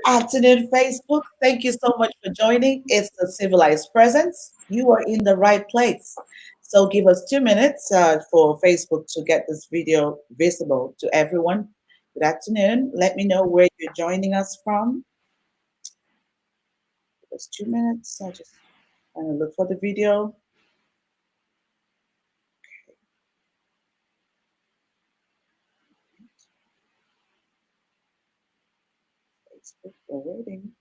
Afternoon, Facebook. Thank you so much for joining. It's the Civilized Presence. You are in the right place. So give us 2 minutes for Facebook to get this video visible to everyone. Good afternoon. Let me know where you're joining us from. Give us 2 minutes. I just want to look for the video. Facebook, we're waiting.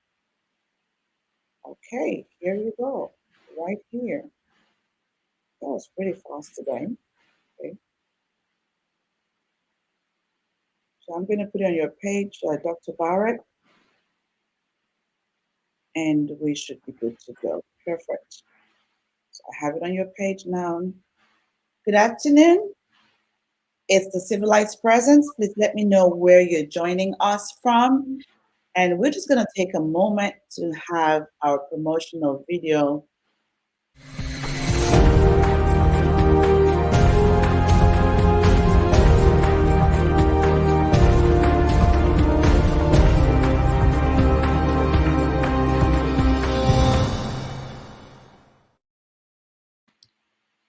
Okay, here you go. Right here. That was pretty fast today. Okay. So I'm going to put it on your page, Dr. Barrett, and we should be good to go. Perfect. So I have it on your page now. Good afternoon. It's the Civilized Presence. Please let me know where you're joining us from. And we're just going to take a moment to have our promotional video.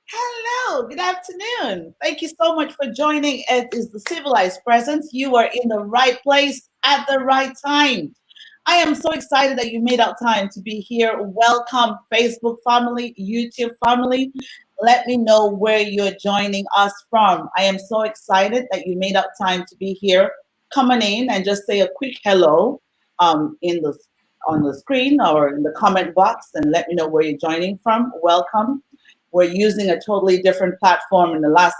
Hello, good afternoon. Thank you so much for joining. It is the Civilized Presence. You are in the right place at the right time. I am so excited that you made out time to be here. Welcome, Facebook family, YouTube family. Let me know where you're joining us from. I am so excited that you made out time to be here. Come on in and just say a quick hello in the on the screen or in the comment box and let me know where you're joining from. Welcome. We're using a totally different platform in the last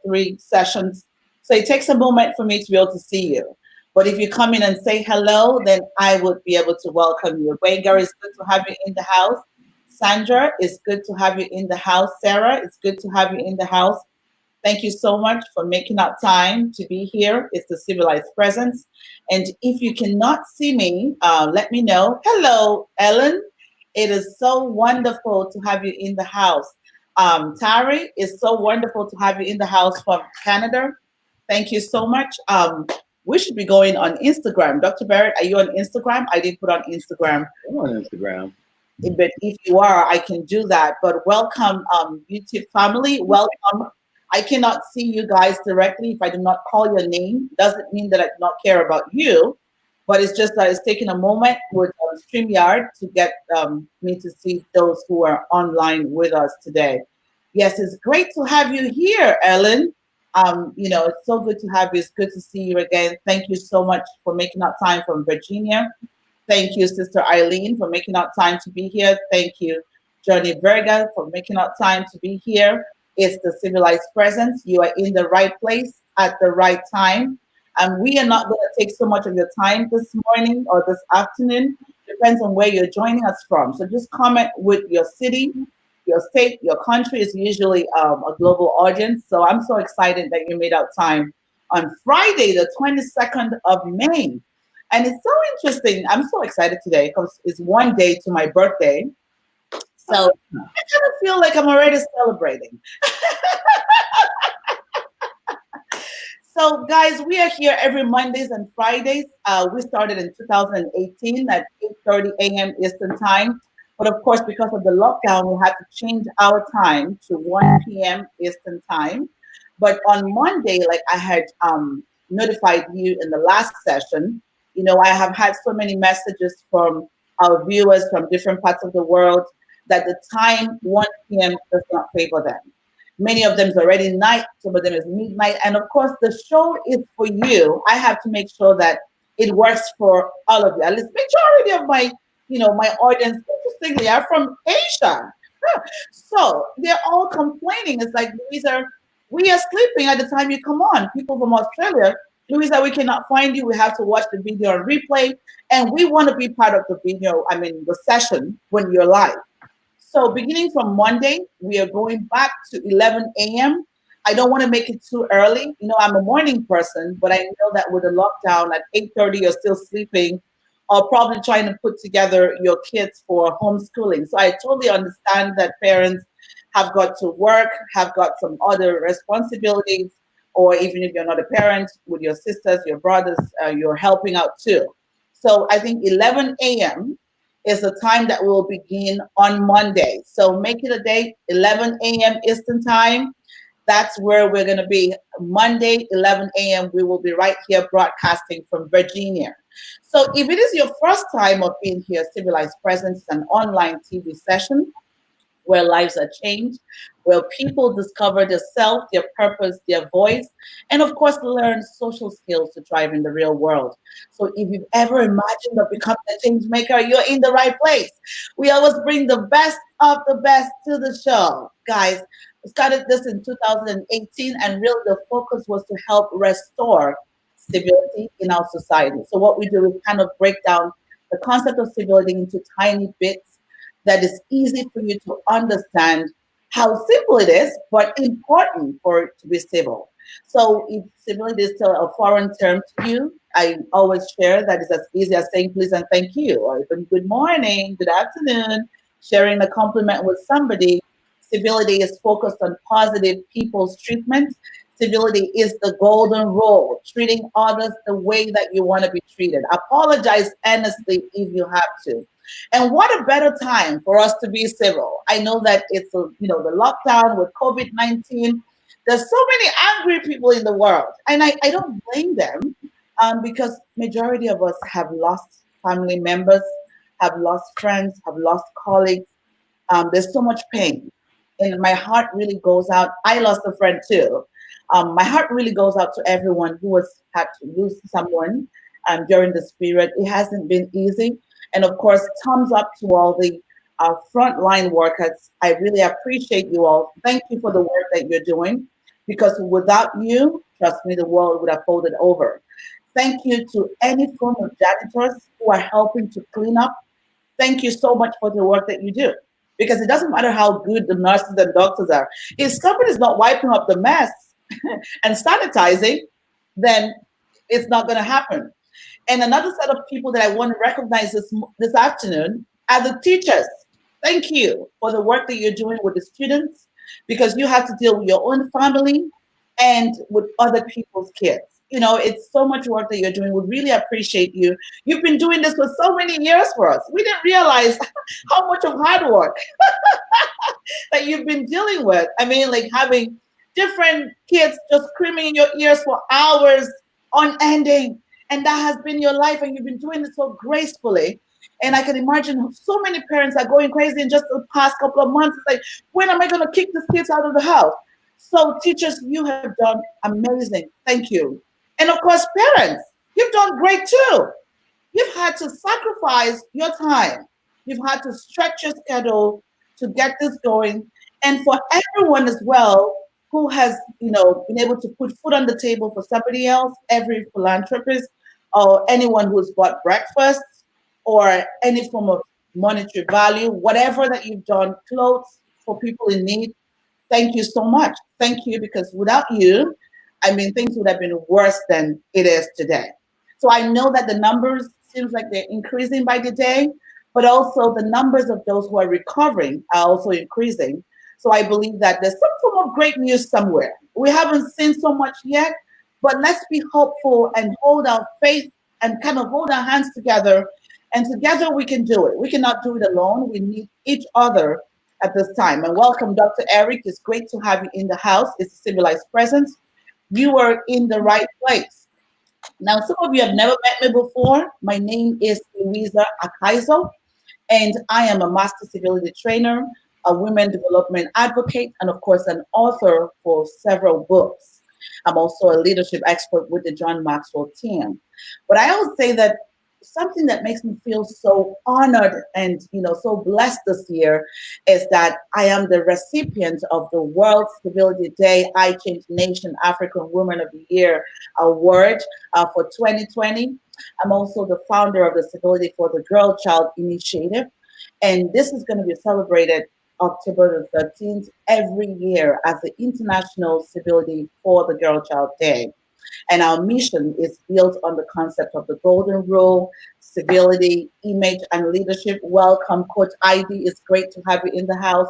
3 sessions. So it takes a moment for me to be able to see you. But if you come in and say hello, then I would be able to welcome you. Wager, it's good to have you in the house. Sandra, it's good to have you in the house. Sarah, it's good to have you in the house. Thank you so much for making out time to be here. It's the Civilized Presence. And if you cannot see me, let me know. Hello, Ellen. It is so wonderful to have you in the house. Tari, it's so wonderful to have you in the house from Canada. Thank you so much. We should be going on Instagram. Dr. Barrett, are you on Instagram? I did put on Instagram. I'm on Instagram. But if you are, I can do that. But welcome, YouTube family. Welcome. I cannot see you guys directly if I do not call your name. Doesn't mean that I do not care about you, but it's just that it's taking a moment with StreamYard to get me to see those who are online with us today. Yes, it's great to have you here, Ellen. It's so good to have you. It's good to see you again. Thank you so much for making out time from Virginia. Thank you, Sister Eileen, for making out time to be here. Thank you, Johnny Verga, for making out time to be here. It's the Civilized Presence. You are in the right place at the right time. And we are not going to take so much of your time this morning or this afternoon. Depends on where you're joining us from. So just comment with your city, your state, your country. Is usually a global audience. So I'm so excited that you made out time on Friday, the 22nd of May. And it's so interesting. I'm so excited today because it's one day to my birthday. So I kind of feel like I'm already celebrating. So, guys, we are here every Mondays and Fridays. We started in 2018 at 8:30 a.m. Eastern Time. But of course, because of the lockdown, we had to change our time to 1 p.m. Eastern Time. But on Monday, like I had notified you in the last session, I have had so many messages from our viewers from different parts of the world that the time 1 p.m. does not favor them. Many of them is already night, some of them is midnight. And of course, the show is for you. I have to make sure that it works for all of you. At least majority of my audience, interestingly, are from Asia. So they're all complaining. It's like, Louisa, we are sleeping at the time you come on. People from Australia, Louisa, we cannot find you. We have to watch the video on replay. And we want to be part of the session when you're live. So beginning from Monday, we are going back to 11 a.m. I don't want to make it too early. I'm a morning person, but I know that with the lockdown at 8:30, you're still sleeping or probably trying to put together your kids for homeschooling. So I totally understand that parents have got to work, have got some other responsibilities, or even if you're not a parent, with your sisters, your brothers, you're helping out too. So I think 11 a.m. is the time that will begin on Monday. So make it a date, 11 a.m. Eastern time. That's where we're going to be. Monday, 11 a.m. We will be right here broadcasting from Virginia. So if it is your first time of being here, Civilized Presence is an online TV session where lives are changed, where people discover their self, their purpose, their voice, and of course, learn social skills to thrive in the real world. So if you've ever imagined of becoming a change maker, you're in the right place. We always bring the best of the best to the show. Guys, we started this in 2018, and really the focus was to help restore civility in our society. So what we do is kind of break down the concept of civility into tiny bits that is easy for you to understand how simple it is, but important for it to be civil. So if civility is still a foreign term to you, I always share that it's as easy as saying please and thank you, or even good morning, good afternoon, sharing a compliment with somebody. Civility is focused on positive people's treatment. Civility is the golden rule, treating others the way that you want to be treated. Apologize earnestly if you have to. And what a better time for us to be civil. I know that it's the lockdown with COVID-19. There's so many angry people in the world, and I don't blame them, because majority of us have lost family members, have lost friends, have lost colleagues. There's so much pain, and my heart really goes out. I lost a friend too. My heart really goes out to everyone who has had to lose someone during this period. It hasn't been easy, and of course, thumbs up to all the frontline workers. I really appreciate you all. Thank you for the work that you're doing, because without you, trust me, the world would have folded over. Thank you to any form of janitors who are helping to clean up. Thank you so much for the work that you do. Because it doesn't matter how good the nurses and doctors are. If somebody's not wiping up the mess and sanitizing, then it's not going to happen. And another set of people that I want to recognize this afternoon are the teachers. Thank you for the work that you're doing with the students, because you have to deal with your own family and with other people's kids. It's so much work that you're doing. We really appreciate you. You've been doing this for so many years for us. We didn't realize how much of hard work that you've been dealing with. I mean, like having different kids just screaming in your ears for hours on ending. And that has been your life, and you've been doing it so gracefully. And I can imagine so many parents are going crazy in just the past couple of months. It's like, when am I going to kick these kids out of the house? So, teachers, you have done amazing. Thank you. And of course, parents, you've done great too. You've had to sacrifice your time. You've had to stretch your schedule to get this going. And for everyone as well who has, been able to put food on the table for somebody else, every philanthropist or anyone who's bought breakfast or any form of monetary value, whatever that you've done, clothes for people in need, thank you so much. Thank you, because without you, I mean, things would have been worse than it is today. So I know that the numbers seems like they're increasing by the day, but also the numbers of those who are recovering are also increasing. So I believe that there's some form of great news somewhere. We haven't seen so much yet, but let's be hopeful and hold our faith and kind of hold our hands together. And together we can do it. We cannot do it alone. We need each other at this time. And welcome, Dr. Eric. It's great to have you in the house. It's a civilized presence. You are in the right place. Now, some of you have never met me before. My name is Louisa Akaizo, and I am a master civility trainer, a women development advocate, and of course, an author for several books. I'm also a leadership expert with the John Maxwell team. But I always say that something that makes me feel so honored and so blessed this year is that I am the recipient of the World Civility Day I Change Nation African Woman of the Year award for 2020. I'm also the founder of the Civility for the Girl Child Initiative, and this is going to be celebrated October the 13th every year as the International Civility for the Girl Child Day. And our mission is built on the concept of the golden rule, civility, image, and leadership. Welcome, Coach Ivy. It's great to have you in the house.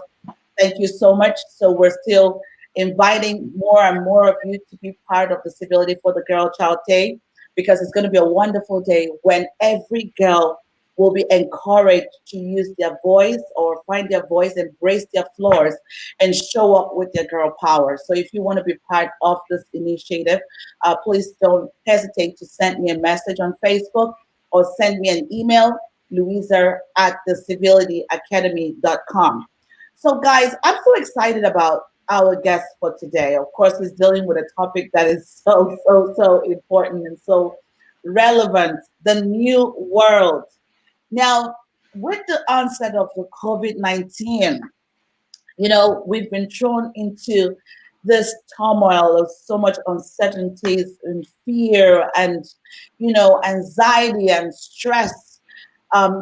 Thank you so much. So we're still inviting more and more of you to be part of the Civility for the Girl Child Day, because it's going to be a wonderful day when every girl will be encouraged to use their voice or find their voice, embrace their flaws, and show up with their girl power. So if you want to be part of this initiative, please don't hesitate to send me a message on Facebook or send me an email, Louisa at the civilityacademy.com. So, guys, I'm so excited about our guest for today. Of course, he's dealing with a topic that is so important and so relevant, the new world. Now, with the onset of the COVID-19, we've been thrown into this turmoil of so much uncertainties and fear and, anxiety and stress.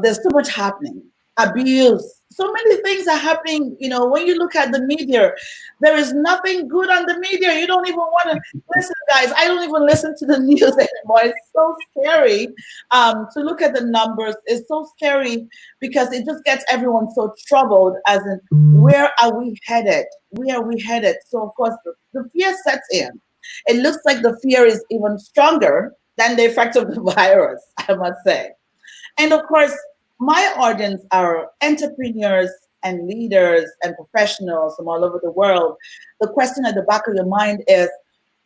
There's so much happening, abuse. So many things are happening. When you look at the media, there is nothing good on the media. You don't even want to listen, guys. I don't even listen to the news anymore. It's so scary to look at the numbers. It's so scary because it just gets everyone so troubled as in, where are we headed? Where are we headed? So, of course, the fear sets in. It looks like the fear is even stronger than the effect of the virus, I must say. And of course, my audience are entrepreneurs and leaders and professionals from all over the world. The question at the back of your mind is,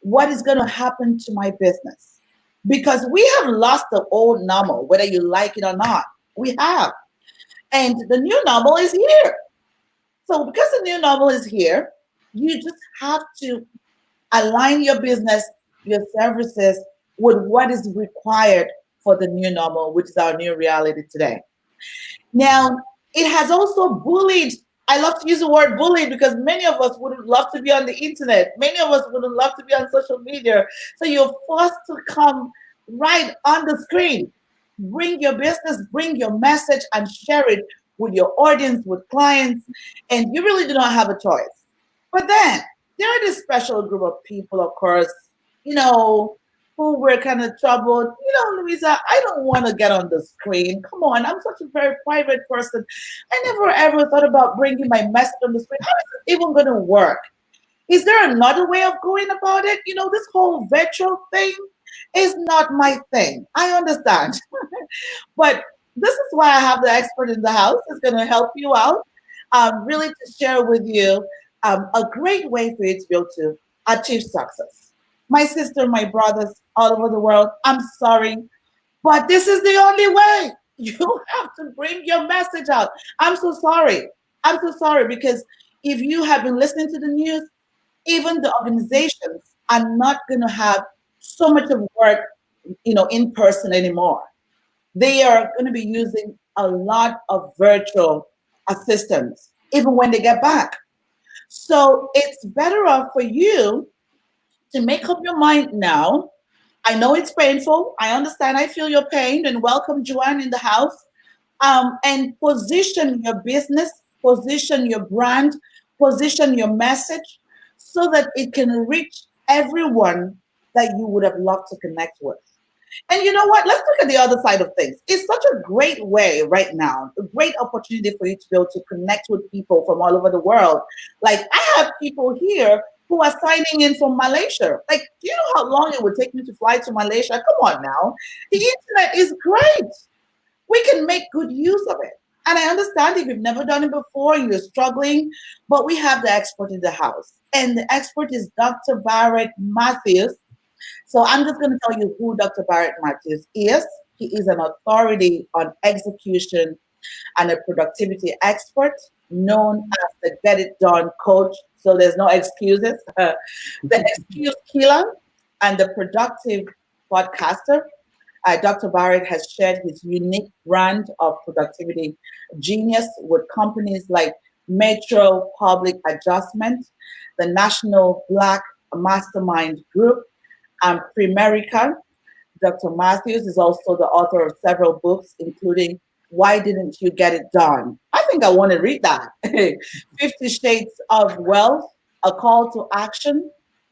what is going to happen to my business? Because we have lost the old normal, whether you like it or not. We have. And the new normal is here. So because the new normal is here, you just have to align your business, your services with what is required for the new normal, which is our new reality today. Now, it has also bullied. I love to use the word bullied because many of us would love to be on the internet. Many of us would love to be on social media. So you're forced to come right on the screen. Bring your business, bring your message, and share it with your audience, with clients, and you really do not have a choice. But then there are this special group of people, of course, you know, who were kind of troubled. Louisa, I don't want to get on the screen. Come on, I'm such a very private person. I never ever thought about bringing my message on the screen. How is it even going to work? Is there another way of going about it? This whole virtual thing is not my thing. I understand. But this is why I have the expert in the house who's going to help you out, really to share with you a great way for you to be able to achieve success. My sister, my brothers all over the world, I'm sorry, but this is the only way. You have to bring your message out. I'm so sorry. I'm so sorry because if you have been listening to the news, even the organizations are not going to have so much of work, in person anymore. They are going to be using a lot of virtual assistance, even when they get back. So it's better off for you to make up your mind now. I know it's painful. I understand. I feel your pain. And welcome, Joanne, in the house. And position your business, position your brand, position your message so that it can reach everyone that you would have loved to connect with. And you know what? Let's look at the other side of things. It's such a great way right now, a great opportunity for you to be able to connect with people from all over the world. Like, I have people here who are signing in from Malaysia. Like, do you know how long it would take me to fly to Malaysia? Come on now. The internet is great. We can make good use of it. And I understand if you've never done it before and you're struggling, but we have the expert in the house. And the expert is Dr. Barrett Matthews. So I'm just going to tell you who Dr. Barrett Matthews is. He is an authority on execution and a productivity expert known as the Get It Done coach. So there's no excuses. The excuse killer and the productive podcaster. Dr. Barrett has shared his unique brand of productivity genius with companies like Metro Public Adjustment, the National Black Mastermind Group, and Primerica. Dr. Matthews is also the author of several books, including Why Didn't You Get It Done? I think I want to read that. 50 Shades of Wealth, A Call to Action,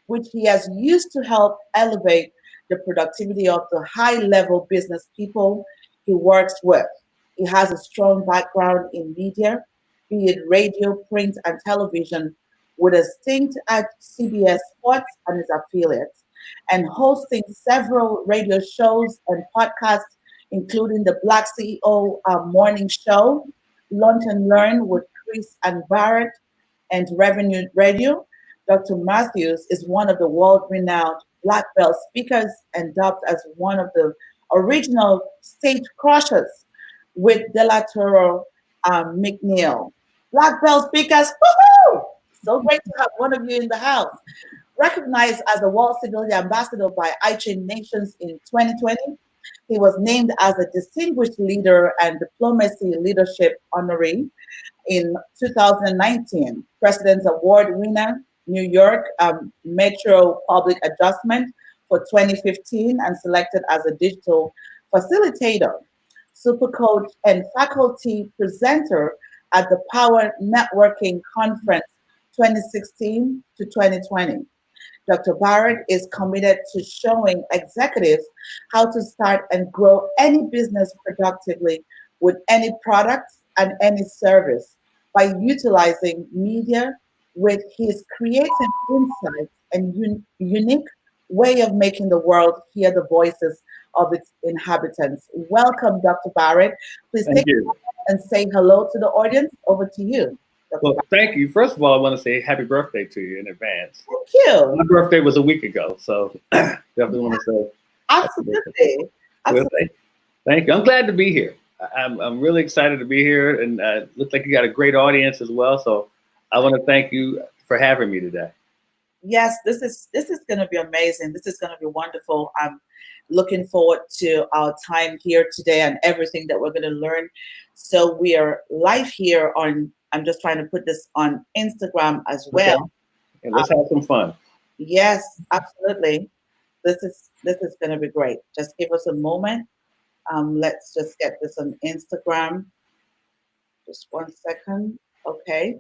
which he has used to help elevate the productivity of the high-level business people he works with. He has a strong background in media, be it radio, print, and television, with a stint at CBS Sports and his affiliates. and hosting several radio shows and podcasts, including the Black CEO Morning Show, Lunch and Learn with Chris and Barrett, and Revenue Radio. Dr. Matthews is one of the world renowned black belt speakers and dubbed as one of the original stage crushers with De La Toro McNeil. Black belt speakers, woohoo! So great to have one of you in the house. Recognized as a World Civility Ambassador by iChain Nations in 2020, he was named as a Distinguished Leader and Diplomacy Leadership Honoree in 2019, President's Award winner, New York Metro Public Adjustment for 2015, and selected as a digital facilitator, super coach, and faculty presenter at the Power Networking Conference 2016 to 2020. Dr. Barrett is committed to showing executives how to start and grow any business productively with any product and any service by utilizing media with his creative insights and unique way of making the world hear the voices of its inhabitants. Welcome, Dr. Barrett. Please Thank take a you. moment and say hello to the audience. Over to you, Dr. Well, Barrett. thank you. First of all, I want to say happy birthday to you in advance. Thank you. My birthday was a week ago, so definitely want to say Absolutely. well, thank you. I'm glad to be here. I'm really excited to be here, and looks like you got a great audience as well. So I want to thank you for having me today. Yes, this is going to be amazing. This is going to be wonderful. I'm looking forward to our time here today and everything that we're going to learn. So we are live here on. I'm just trying to put this on Instagram as well. Okay. And let's have some fun. Yes, absolutely. This is going to be great. Just give us a moment. Let's just get this on Instagram. Just 1 second. Okay.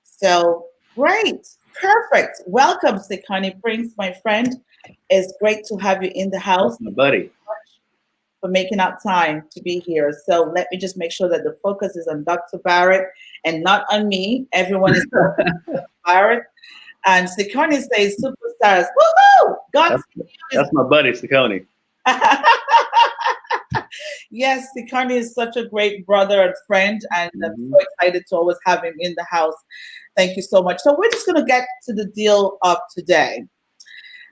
So great. Perfect. Welcome, Sekani Prince, my friend. It's great to have you in the house. That's my buddy. For making out time to be here. So let me just make sure that the focus is on Dr. Barrett and not on me. Everyone is Barrett. And Sekani says superstars. Woohoo! That's my buddy, Sakoni. Yes, Sikani is such a great brother and friend, and I'm so excited to always have him in the house. Thank you so much. So we're just going to get to the deal of today.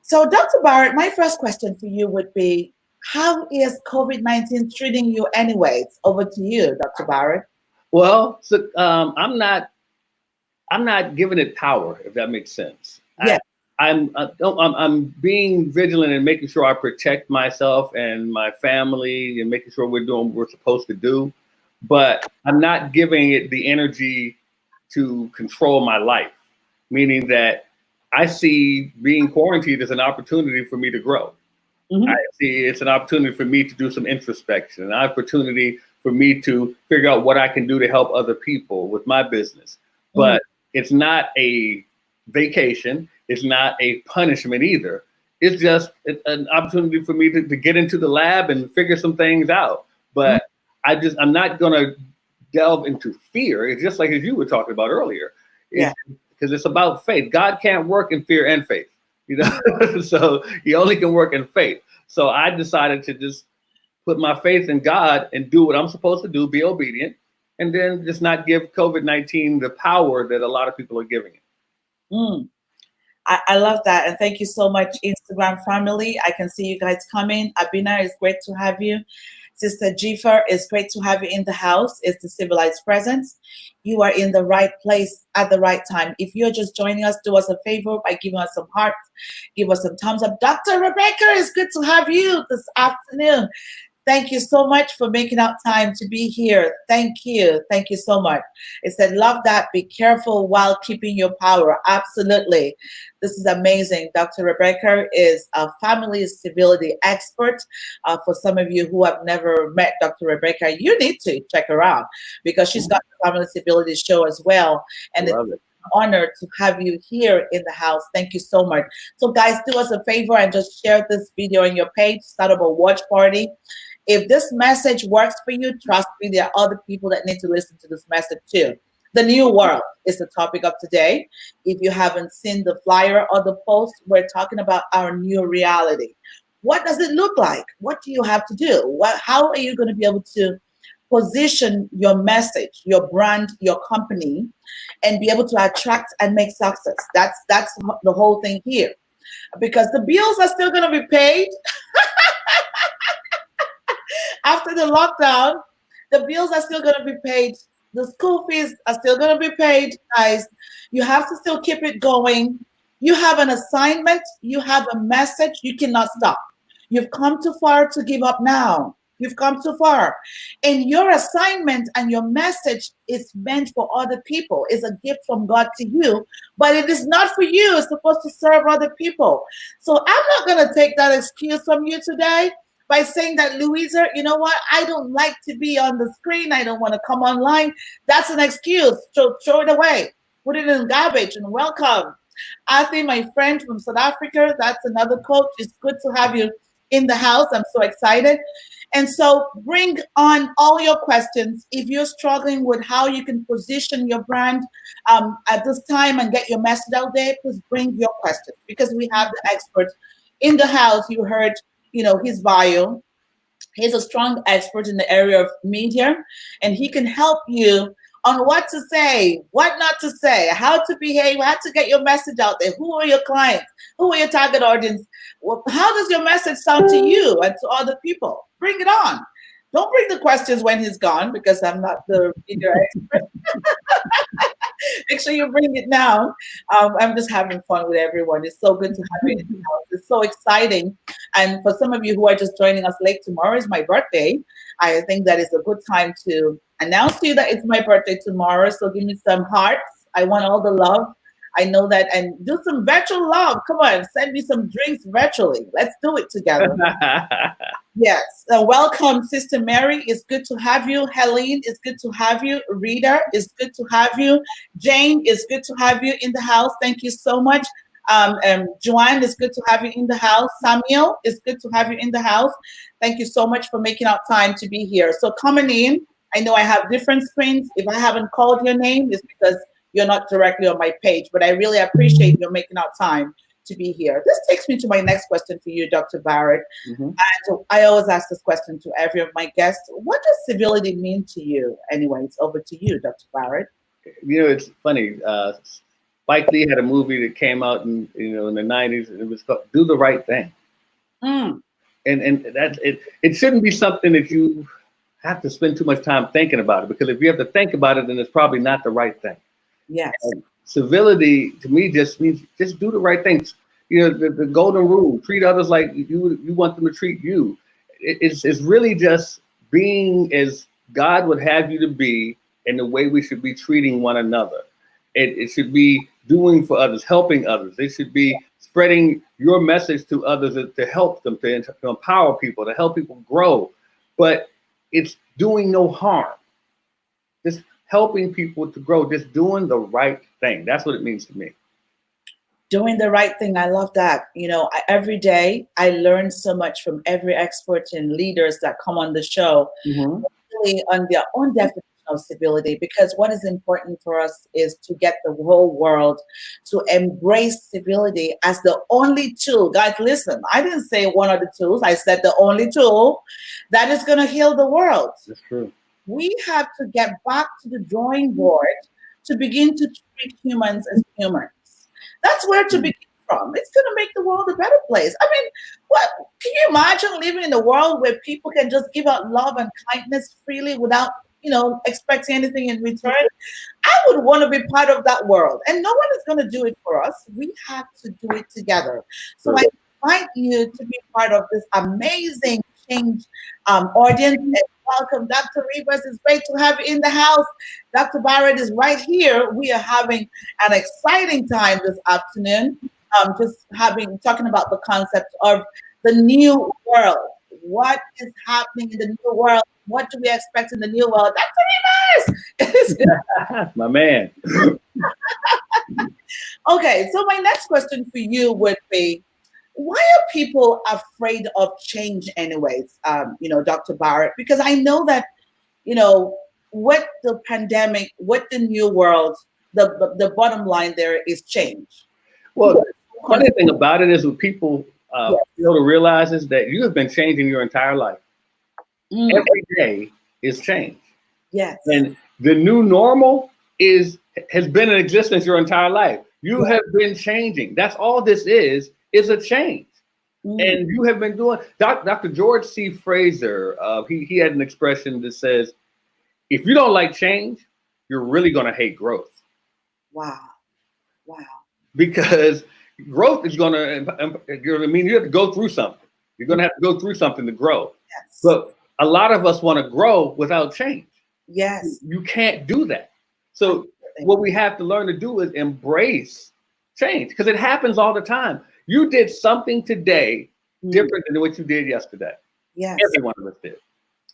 So Dr. Barrett, my first question for you would be, how is COVID-19 treating you anyways? Over to you, Dr. Barrett. Well, so, I'm not giving it power, if that makes sense. Yeah. I'm being vigilant and making sure I protect myself and my family and making sure we're doing what we're supposed to do. But I'm not giving it the energy to control my life, meaning that I see being quarantined as an opportunity for me to grow. I see it's an opportunity for me to do some introspection, an opportunity for me to figure out what I can do to help other people with my business. But it's not a vacation. It's not a punishment either. It's just an opportunity for me to get into the lab and figure some things out. But I'm not going to delve into fear. It's just like as you were talking about earlier. Because it's about faith. God can't work in fear and faith. So he only can work in faith. So I decided to just put my faith in God and do what I'm supposed to do, be obedient, and then just not give COVID-19 the power that a lot of people are giving it. I love that. And thank you so much, Instagram family. I can see you guys coming. Abina, it's great to have you. Sister Jifa, it's great to have you in the house. It's the civilized presence. You are in the right place at the right time. If you're just joining us, do us a favor by giving us some hearts, give us some thumbs up. Dr. Rebecca, it's good to have you this afternoon. Thank you so much for making out time to be here. Thank you. Thank you so much. It said, love that. Be careful while keeping your power. Absolutely. This is amazing. Dr. Rebecca is a family civility expert. For some of you who have never met Dr. Rebecca, you need to check her out because she's got the family civility show as well. And it's an honor to have you here in the house. Thank you so much. So guys, do us a favor and just share this video on your page. Start up a watch party. If this message works for you, trust me, there are other people that need to listen to this message too. The new world is the topic of today. If you haven't seen the flyer or the post, we're talking about our new reality. What does it look like? What do you have to do? How are you going to be able to position your message, your brand, your company, and be able to attract and make success? That's the whole thing here. Because the bills are still going to be paid after the lockdown. The bills are still going to be paid. The school fees are still going to be paid, guys. You have to still keep it going. You have an assignment. You have a message. You cannot stop. You've come too far to give up now. You've come too far. And your assignment and your message is meant for other people. It's a gift from God to you, but it is not for you. It's supposed to serve other people. So I'm not going to take that excuse from you today by saying that, Louisa, you know what? I don't like to be on the screen. I don't want to come online. That's an excuse. So throw it away. Put it in garbage and welcome. Athi, my friend from South Africa, that's another coach. It's good to have you in the house. I'm so excited. And so bring on all your questions. If you're struggling with how you can position your brand at this time and get your message out there, please bring your questions because we have the experts in the house. You heard, his bio. He's a strong expert in the area of media, and he can help you on what to say, what not to say, how to behave, how to get your message out there. Who are your clients? Who are your target audience? How does your message sound to you and to other people? Bring it on. Don't bring the questions when he's gone because I'm not the media expert. Make sure you bring it now. I'm just having fun with everyone. It's so good to have you in the house. It's so exciting. And for some of you who are just joining us late, tomorrow is my birthday. I think that is a good time to announce to you that it's my birthday tomorrow. So give me some hearts. I want all the love. I know that. And do some virtual love. Come on, send me some drinks virtually. Let's do it together. Yes. Welcome, Sister Mary. It's good to have you. Helene, it's good to have you. Rita, it's good to have you. Jane, it's good to have you in the house. Thank you so much. Joanne, it's good to have you in the house. Samuel, it's good to have you in the house. Thank you so much for making out time to be here. So coming in, I know I have different screens. If I haven't called your name, it's because you're not directly on my page, but I really appreciate you making out time to be here. This takes me to my next question for you, Dr. Barrett. Mm-hmm. And I always ask this question to every of my guests. What does civility mean to you? Anyway, it's over to you, Dr. Barrett. It's funny. Spike Lee had a movie that came out in the 90s, and it was called "Do the Right Thing." And that it shouldn't be something that you have to spend too much time thinking about it, because if you have to think about it, then it's probably not the right thing. Yes. And civility to me just means just do the right things. The golden rule: treat others like you want them to treat you. It's really just being as God would have you to be, in the way we should be treating one another. It should be doing for others, helping others. It should be spreading your message to others to help them, to empower people, to help people grow. But it's doing no harm. Just helping people to grow, just doing the right thing. That's what it means to me. Doing the right thing. I love that. Every day I learn so much from every expert and leaders that come on the show, really on their own definition of civility, because what is important for us is to get the whole world to embrace civility as the only tool. Guys, listen, I didn't say one of the tools. I said the only tool that is going to heal the world. That's true. We have to get back to the drawing board to begin to treat humans as humans. That's where to begin from. It's going to make the world a better place. I mean, what can you imagine living in a world where people can just give out love and kindness freely without, expecting anything in return? I would want to be part of that world, and no one is going to do it for us. We have to do it together. So I invite you to be part of this amazing change audience. And welcome, Dr. Rivas. It's great to have you in the house. Dr. Barrett is right here. We are having an exciting time this afternoon. Talking about the concept of the new world. What is happening in the new world? What do we expect in the new world? Dr. Rivas! My man. Okay, so my next question for you would be, why are people afraid of change anyways, Dr. Barrett? Because I know that, with the pandemic, with the new world, the bottom line there is change. Well, funny thing about it is what people Yes. fail to realize is that you have been changing your entire life. Mm. Every day is change. Yes. And the new normal has been in existence your entire life. You have been changing. That's all this is a change. Mm. And you have been doing. Dr. George C. Fraser, he had an expression that says, if you don't like change, you're really going to hate growth. Wow. Wow. Because growth is going to mean you have to go through something. You're going to have to go through something to grow. Yes. But a lot of us want to grow without change. Yes. You can't do that. So what we have to learn to do is embrace change, because it happens all the time. You did something today different than what you did yesterday. Yes. Every one of us did.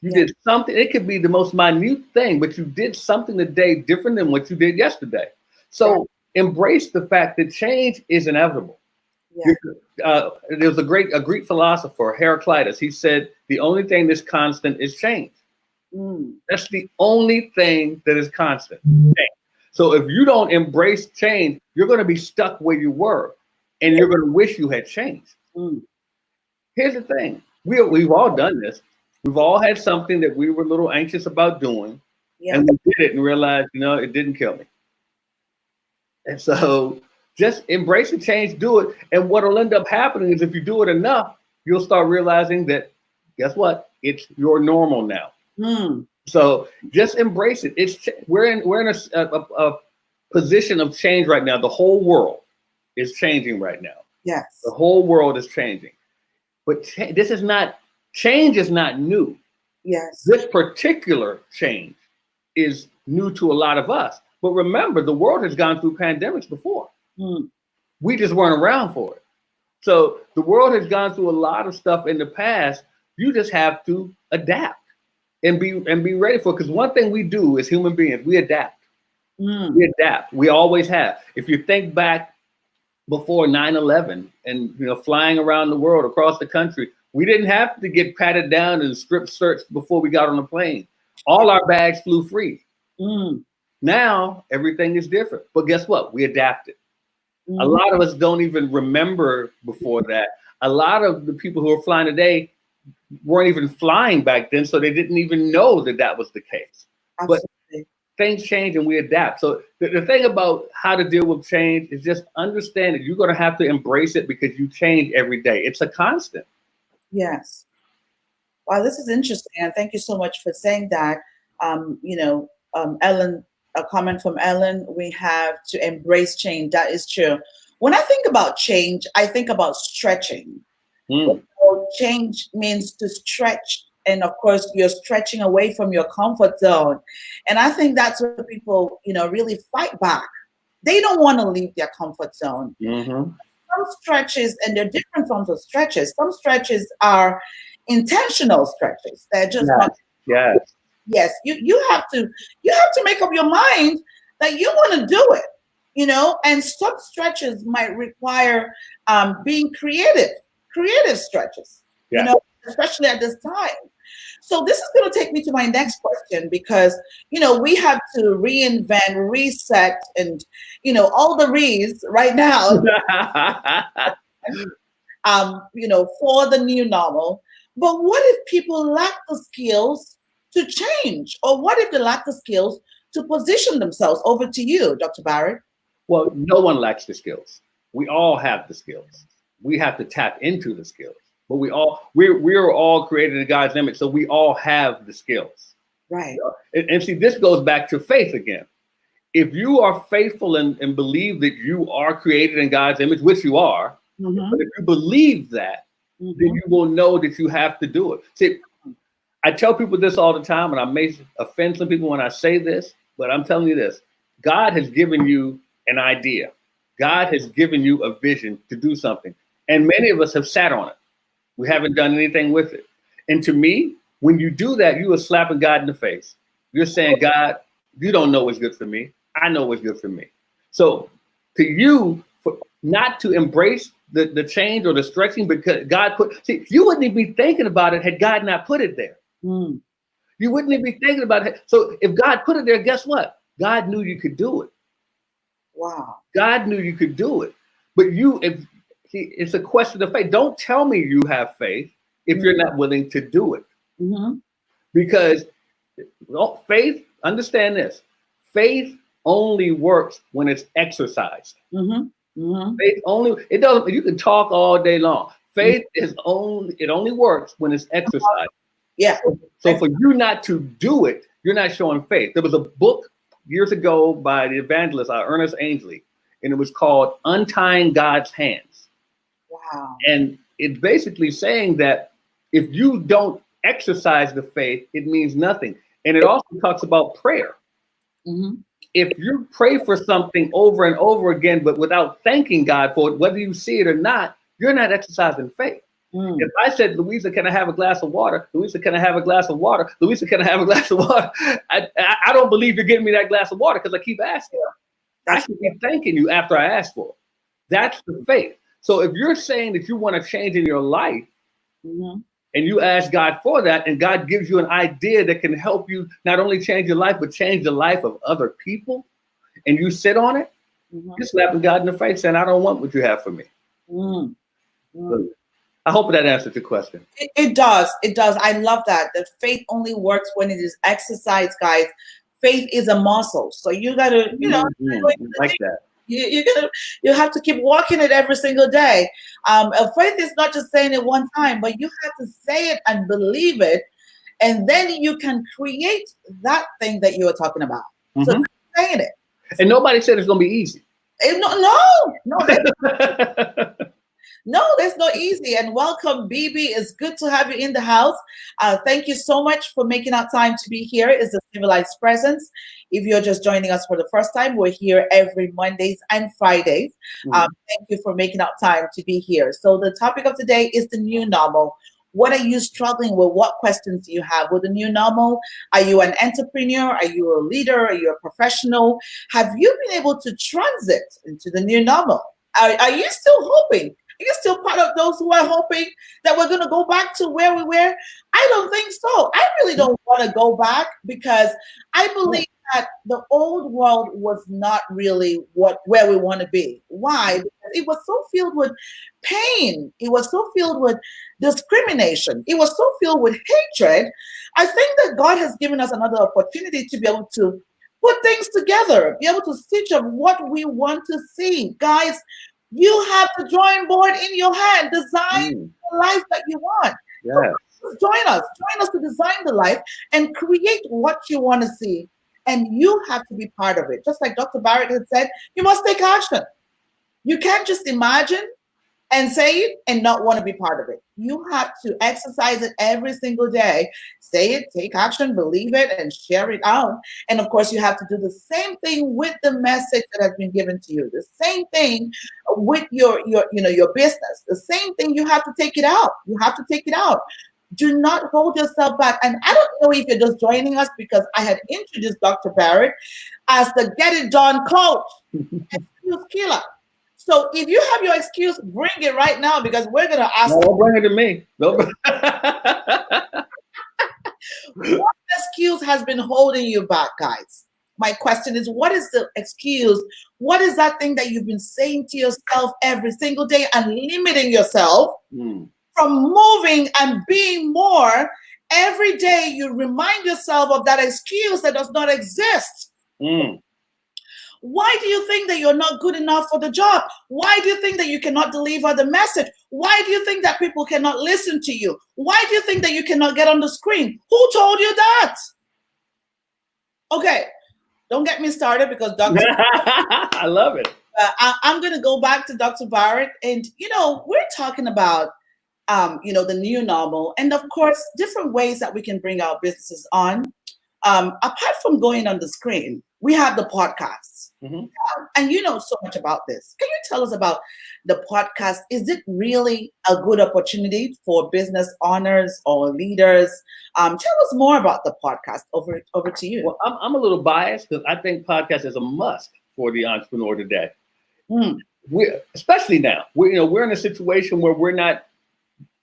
You did something. It could be the most minute thing, but you did something today different than what you did yesterday. So embrace the fact that change is inevitable. Yeah. There was a Greek philosopher, Heraclitus. He said, the only thing that's constant is change. That's the only thing that is constant. So if you don't embrace change, you're going to be stuck where you were, and you're going to wish you had changed. Here's the thing. We've all done this. We've all had something that we were a little anxious about doing, and we did it and realized, it didn't kill me. And so just embrace the change, do it. And what will end up happening is if you do it enough, you'll start realizing that, guess what? It's your normal now. So just embrace it. We're in a position of change right now. The whole world is changing right now. Yes. The whole world is changing. But change is not new. Yes. This particular change is new to a lot of us. But remember, the world has gone through pandemics before. We just weren't around for it. So the world has gone through a lot of stuff in the past. You just have to adapt and be ready for it. Because one thing we do as human beings, we adapt. We adapt. We always have. If you think back before 9/11 and flying around the world across the country, we didn't have to get patted down and strip searched before we got on the plane. All our bags flew free. Now everything is different. But guess what? We adapted. A lot of us don't even remember before that. A lot of the people who are flying today weren't even flying back then, so they didn't even know that was the case. Absolutely. But things change and we adapt. So the thing about how to deal with change is just understand that you're going to have to embrace it because you change every day. It's a constant. Yes. Wow, this is interesting. And thank you so much for saying that. Ellen, a comment from Ellen, we have to embrace change. That is true. When I think about change, I think about stretching. Change means to stretch. And of course, you're stretching away from your comfort zone. And I think that's where people, really fight back. They don't want to leave their comfort zone. Some stretches, and there are different forms of stretches. Some stretches are intentional stretches. They're just yes. You have to make up your mind that you want to do it. And some stretches might require being creative stretches. Especially at this time. So this is going to take me to my next question because, we have to reinvent, reset, and, all the re's right now, for the new normal. But what if people lack the skills to change? Or what if they lack the skills to position themselves? Over to you, Dr. Barrett. Well, no one lacks the skills. We all have the skills. We have to tap into the skills. But we're all created in God's image, so we all have the skills. Right. And see, this goes back to faith again. If you are faithful and believe that you are created in God's image, which you are, but if you believe that, then you will know that you have to do it. See, I tell people this all the time, and I may offend some people when I say this, but I'm telling you this. God has given you an idea. God has given you a vision to do something. And many of us have sat on it. We haven't done anything with it. And to me, when you do that, you are slapping God in the face. You're saying, God, you don't know what's good for me. I know what's good for me. So to you, not to embrace the change or the stretching because God you wouldn't even be thinking about it had God not put it there. You wouldn't even be thinking about it. So if God put it there, guess what? God knew you could do it. Wow. God knew you could do it. But it's a question of faith. Don't tell me you have faith if you're not willing to do it. Mm-hmm. Because faith, understand this, faith only works when it's exercised. Mm-hmm. Mm-hmm. Faith only, it doesn't, you can talk all day long. Faith it only works when it's exercised. Yeah. So for you not to do it, you're not showing faith. There was a book years ago by the evangelist Ernest Ainsley, and it was called Untying God's Hands. Wow. And it's basically saying that if you don't exercise the faith, it means nothing. And it also talks about prayer. Mm-hmm. If you pray for something over and over again, but without thanking God for it, whether you see it or not, you're not exercising faith. If I said, Louisa, can I have a glass of water? Louisa, can I have a glass of water? Louisa, can I have a glass of water? I don't believe you're getting me that glass of water because I keep asking. I should be thanking you after I ask for it. That's the faith. So if you're saying that you want to change in your life, Mm-hmm. and you ask God for that, and God gives you an idea that can help you not only change your life, but change the life of other people, and you sit on it, you're slapping God in the face saying, I don't want what you have for me. So I hope that answered your question. It does. It does. I love that. That faith only works when it is exercised, guys. Faith is a muscle. So you got to, Like that. You have to keep walking it every single day. Faith is not just saying it one time, but you have to say it and believe it, and then you can create that thing that you were talking about. So saying it, and nobody said it's going to be easy. No, that's not easy. And welcome, BB. It's good to have you in the house. Thank you so much for making out time to be here. It's a civilized presence. If you're just joining us for the first time, we're here every Mondays and Fridays. Thank you for making out time to be here. So the topic of today is the new normal. What are you struggling with? What questions do you have with the new normal? Are you an entrepreneur? Are you a leader? Are you a professional? Have you been able to transit into the new normal? Are you still hoping? Are you still part of those who are hoping that we're going to go back to where we were? I don't think so. I really don't want to go back because I believe that the old world was not really where we want to be. Why? Because it was so filled with pain. It was so filled with discrimination. It was so filled with hatred. I think that God has given us another opportunity to be able to put things together, be able to stitch up what we want to see. Guys, you have the drawing board in your hand. Design the life that you want. Yeah. So join us to design the life and create what you want to see. And you have to be part of it. Just like Dr. Barrett had said, you must take action. You can't just imagine and say it and not want to be part of it. You have to exercise it every single day. Say it, take action, believe it, and share it out. And of course, you have to do the same thing with the message that has been given to you. The same thing with your business. The same thing, you have to take it out. You have to take it out. Do not hold yourself back. And I don't know if you're just joining us because I had introduced Dr. Barrett as the Get It Done coach. Excuse killer. So if you have your excuse, bring it right now because we're going to ask. No, bring it to me. No. What excuse has been holding you back, guys? My question is, what is the excuse? What is that thing that you've been saying to yourself every single day and limiting yourself from moving and being more? Every day you remind yourself of that excuse that does not exist. Why do you think that you're not good enough for the job? Why do you think that you cannot deliver the message? Why do you think that people cannot listen to you? Why do you think that you cannot get on the screen? Who told you that? Okay, don't get me started because Dr. I love it. I'm going to go back to Dr. Barrett. And, we're talking about, the new normal. And, of course, different ways that we can bring our businesses on. Apart from going on the screen, we have the podcasts. And you know so much about this. Can you tell us about the podcast? Is it really a good opportunity for business owners or leaders? Tell us more about the podcast. Over to you. Well, I'm a little biased because I think podcast is a must for the entrepreneur today. Especially now. We're in a situation where we're not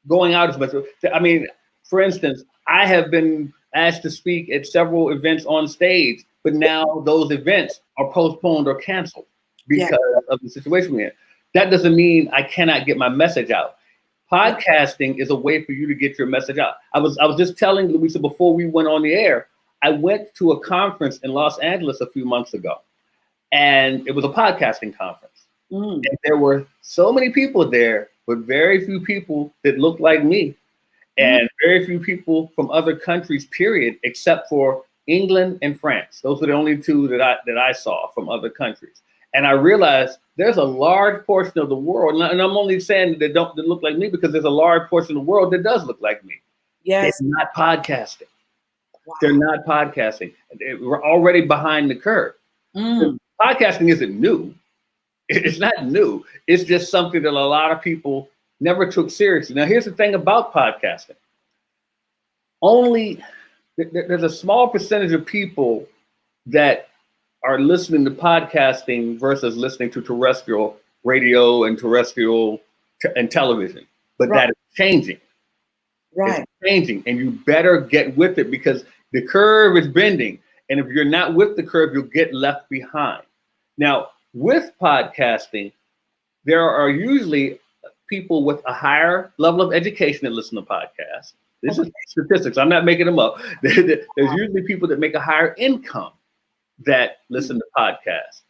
going out as much. I mean, for instance, I have been asked to speak at several events on stage, but now those events are postponed or canceled Yeah. because of the situation we're in. That doesn't mean I cannot get my message out. Podcasting is a way for you to get your message out. I was just telling Louisa before we went on the air, I went to a conference in Los Angeles a few months ago, and it was a podcasting conference. Mm. And there were so many people there, but very few people that looked like me, and very few people from other countries, period, except for England and France. Those were the only two that I saw from other countries. And I realized there's a large portion of the world, and I'm only saying that look like me because there's a large portion of the world that does look like me. Yes. They're not podcasting. Wow. They're not podcasting. We're already behind the curve. Mm. Podcasting isn't new. It's not new. It's just something that a lot of people never took seriously. Now, here's the thing about podcasting. There's a small percentage of people that are listening to podcasting versus listening to terrestrial radio and terrestrial and television. But Right. that is changing. Right. It's changing, and you better get with it because the curve is bending. And if you're not with the curve, you'll get left behind. Now, with podcasting, there are usually people with a higher level of education that listen to podcasts. This is statistics. I'm not making them up. There's usually people that make a higher income that listen to podcasts.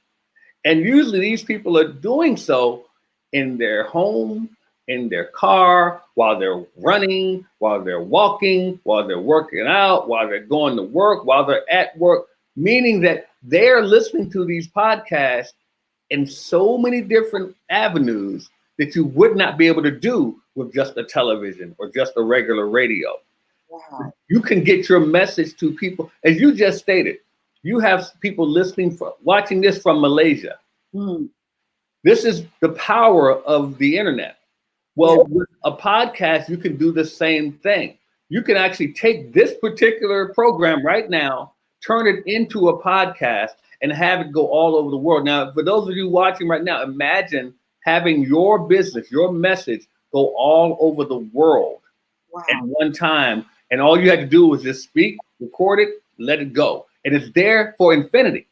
And usually these people are doing so in their home, in their car, while they're running, while they're walking, while they're working out, while they're going to work, while they're at work, meaning that they're listening to these podcasts in so many different avenues that you would not be able to do with just a television or just a regular radio. Wow. You can get your message to people, as you just stated. You have people watching this from Malaysia. Mm. This is the power of the internet. Well, with a podcast, you can do the same thing. You can actually take this particular program right now, turn it into a podcast, and have it go all over the world. Now, for those of you watching right now, imagine having your business, your message go all over the world at one time. And all you had to do was just speak, record it, let it go. And it's there for infinity.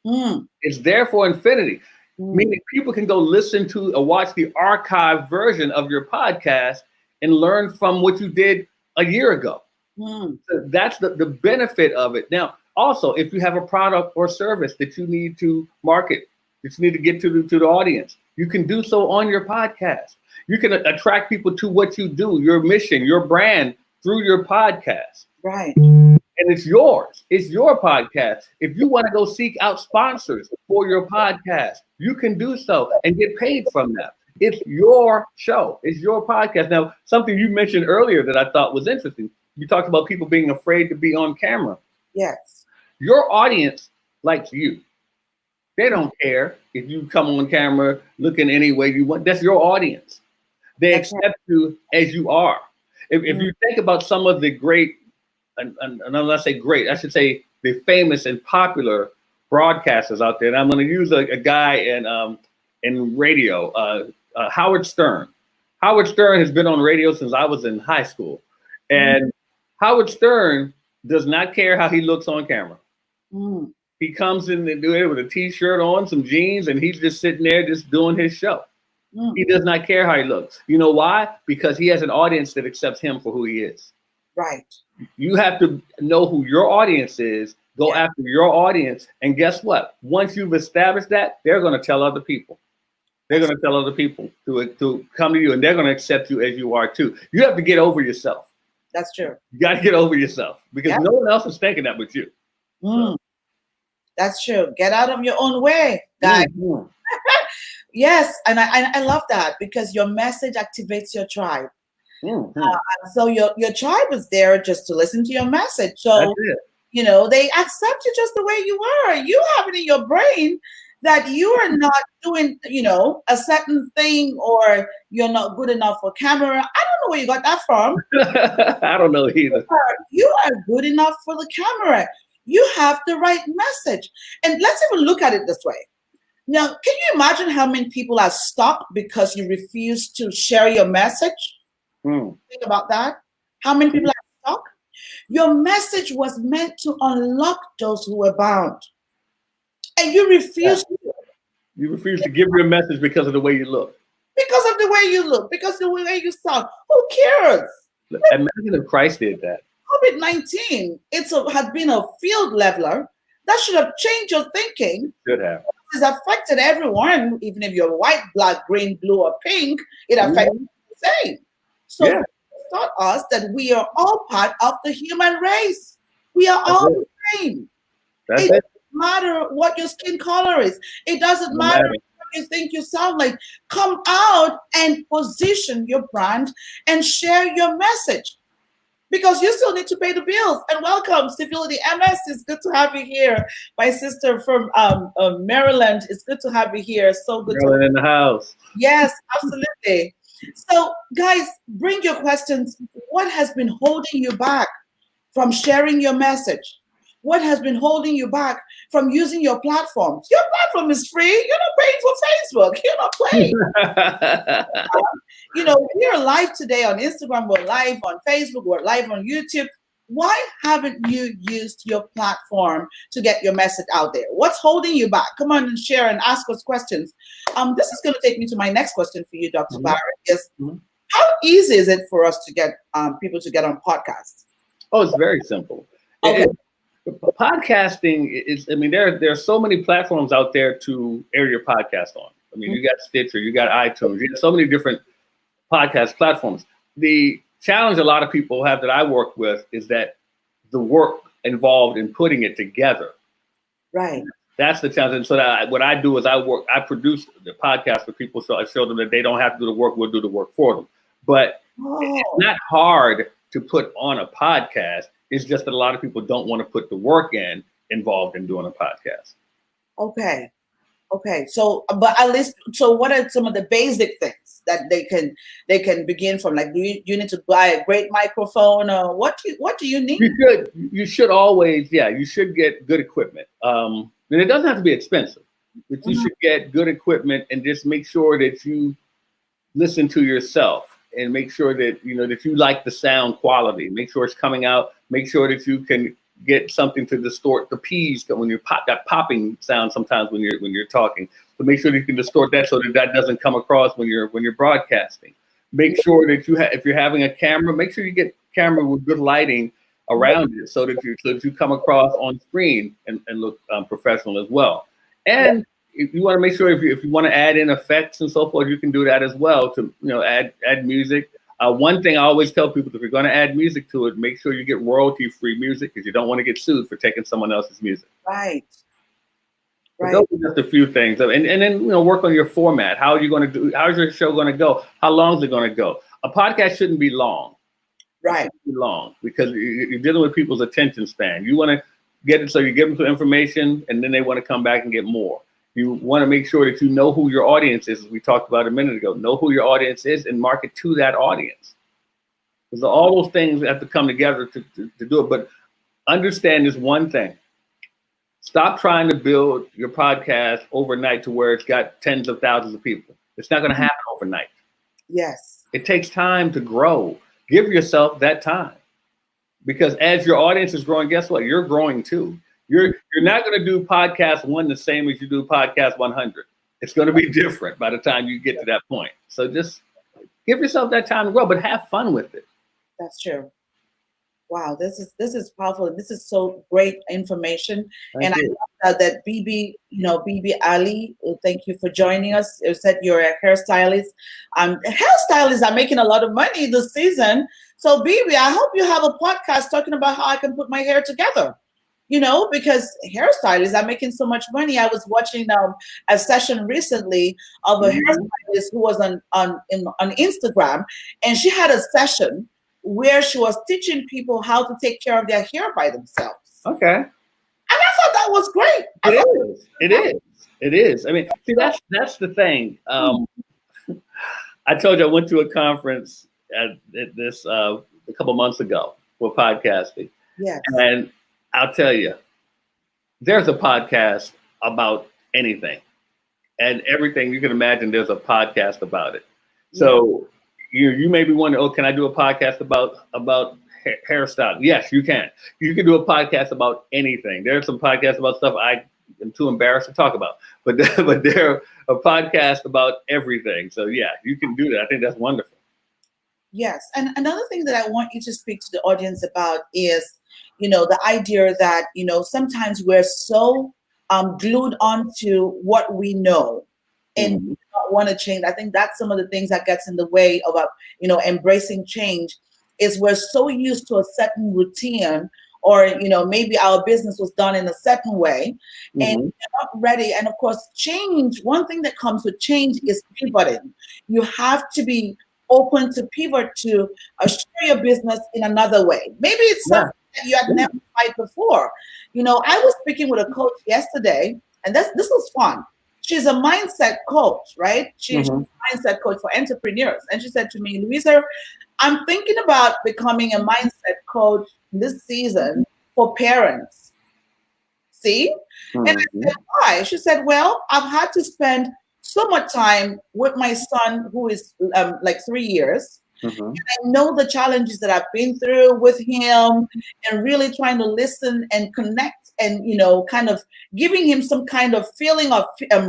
Mm. It's there for infinity. Meaning people can go listen to or watch the archived version of your podcast and learn from what you did a year ago. Mm. So that's the benefit of it. Now, also, if you have a product or service that you need to market, that you need to get to the audience, you can do so on your podcast. You can attract people to what you do, your mission, your brand through your podcast. Right. And it's yours. It's your podcast. If you want to go seek out sponsors for your podcast, you can do so and get paid from that. It's your show. It's your podcast. Now, something you mentioned earlier that I thought was interesting. You talked about people being afraid to be on camera. Yes. Your audience likes you. They don't care if you come on camera looking any way you want. That's your audience. They accept you as you are. If you think about some of the great, and when I say great, I should say the famous and popular broadcasters out there. And I'm going to use a guy in radio, Howard Stern. Howard Stern has been on radio since I was in high school. And Howard Stern does not care how he looks on camera. Mm. He comes in and do it with a t-shirt on, some jeans, and he's just sitting there just doing his show. Mm. He does not care how he looks. You know why? Because he has an audience that accepts him for who he is. Right. You have to know who your audience is, go after your audience, and guess what? Once you've established that, they're going to tell other people. They're going to tell other people to come to you, and they're going to accept you as you are too. You have to get over yourself. That's true. You got to get over yourself because no one else is thinking that but you. Mm. That's true. Get out of your own way, guys. Mm-hmm. Yes, and I love that because your message activates your tribe. Mm-hmm. So your tribe is there just to listen to your message. So you know they accept you just the way you are. You have it in your brain that you are not doing, you know, a certain thing or you're not good enough for camera. I don't know where you got that from. I don't know either. You are good enough for the camera. You have the right message. And let's even look at it this way. Now, can you imagine how many people are stuck because you refuse to share your message? Think about that. How many people are stuck? Your message was meant to unlock those who were bound. And you refuse to You refuse to give your message because of the way you look. because of the way you look, because of the way you sound. Who cares? Imagine if Christ did that. COVID-19, has been a field leveler that should have changed your thinking. Should have. It's affected everyone, even if you're white, black, green, blue, or pink, it affects the same. So Yeah. it taught us that we are all part of the human race. We are all the same. That's It it. doesn't matter what your skin color is. It doesn't matter what you think you sound like. Come out and position your brand and share your message, because you still need to pay the bills. And welcome, Civility MS. It's good to have you here. My sister from Maryland. It's good to have you here. So good Maryland in the house. Yes, absolutely. So, guys, bring your questions. What has been holding you back from sharing your message? What has been holding you back from using your platforms? Your platform is free. You're not paying for Facebook. You're not paying. We're live today on Instagram. We're live on Facebook. We're live on YouTube. Why haven't you used your platform to get your message out there? What's holding you back? Come on and share and ask us questions. This is going to take me to my next question for you, Dr. Barrett. Is how easy is it for us to get people to get on podcasts? Oh, it's very simple. Okay. Podcasting is, there are so many platforms out there to air your podcast on. You got Stitcher, you got iTunes, you got so many different podcast platforms. The challenge a lot of people have that I work with is that the work involved in putting it together. Right. That's the challenge. And so what I do is I produce the podcast for people, so I show them that they don't have to do the work, we'll do the work for them. But it's not hard to put on a podcast. It's just that a lot of people don't want to put the work involved in doing a podcast. Okay. So, but at least, so what are some of the basic things that they can begin from? Like, do you need to buy a great microphone, or what do you need? You should always, you should get good equipment. And it doesn't have to be expensive, but you should get good equipment and just make sure that you listen to yourself and make sure that that you like the sound quality. Make sure it's coming out. Make sure that you can get something to distort the P's when you're that popping sound sometimes when you're talking. So make sure that you can distort that so that doesn't come across when you're broadcasting. Make sure that if you're having a camera, make sure you get camera with good lighting around it so that you come across on screen and look professional as well. And if you want to make sure if you want to add in effects and so forth, you can do that as well to add music. One thing I always tell people, if you're going to add music to it, make sure you get royalty-free music, because you don't want to get sued for taking someone else's music. Right. Those are just a few things, and then work on your format. How are you going to do? How's your show going to go? How long is it going to go? A podcast shouldn't be long. Right. It shouldn't be long, because you're dealing with people's attention span. You want to get it so you give them some information, and then they want to come back and get more. You want to make sure that you know who your audience is, as we talked about a minute ago. Know who your audience is and market to that audience. Because all those things have to come together to do it. But understand this one thing. Stop trying to build your podcast overnight to where it's got tens of thousands of people. It's not going to happen overnight. Yes. It takes time to grow. Give yourself that time. Because as your audience is growing, guess what? You're growing too. You're not going to do podcast 1 the same as you do podcast 100. It's going to be different by the time you get to that point. So just give yourself that time to grow, but have fun with it. That's true. Wow, this is powerful. This is so great information. Thank you. I love that BB Ali, thank you for joining us. You said you're a hairstylist. Hairstylists are making a lot of money this season. So BB, I hope you have a podcast talking about how I can put my hair together. Because hairstylists are making so much money. I was watching a session recently of a hairstylist who was on Instagram, and she had a session where she was teaching people how to take care of their hair by themselves. Okay. And I thought that was great. It is. See, that's the thing. I told you I went to a conference at this a couple months ago for podcasting. Yes. And I'll tell you, there's a podcast about anything and everything you can imagine. There's a podcast about it. So you may be wondering, can I do a podcast about hairstyle. Yes, you can. You can do a podcast about anything. There's some podcasts about stuff I am too embarrassed to talk about, but but there a podcast about everything. So yeah, you can do that. I think that's wonderful. Yes. And another thing that I want you to speak to the audience about is, the idea that, sometimes we're so glued onto what we know and Mhm. not want to change. I think that's some of the things that gets in the way of, embracing change is we're so used to a certain routine or, maybe our business was done in a certain way and Mhm. you're not ready. And of course, change, one thing that comes with change is pivoting. You have to be open to pivot to share your business in another way. Maybe it's Yeah. something that you had never tried before. I was speaking with a coach yesterday, and this was fun. She's a mindset coach, right? She's Mhm. a mindset coach for entrepreneurs. And she said to me, Louisa, I'm thinking about becoming a mindset coach this season for parents. See? And I Mhm. said, why? She said, well, I've had to spend so much time with my son, who is like 3 years. Mhm. I know the challenges that I've been through with him and really trying to listen and connect and, kind of giving him some kind of feeling of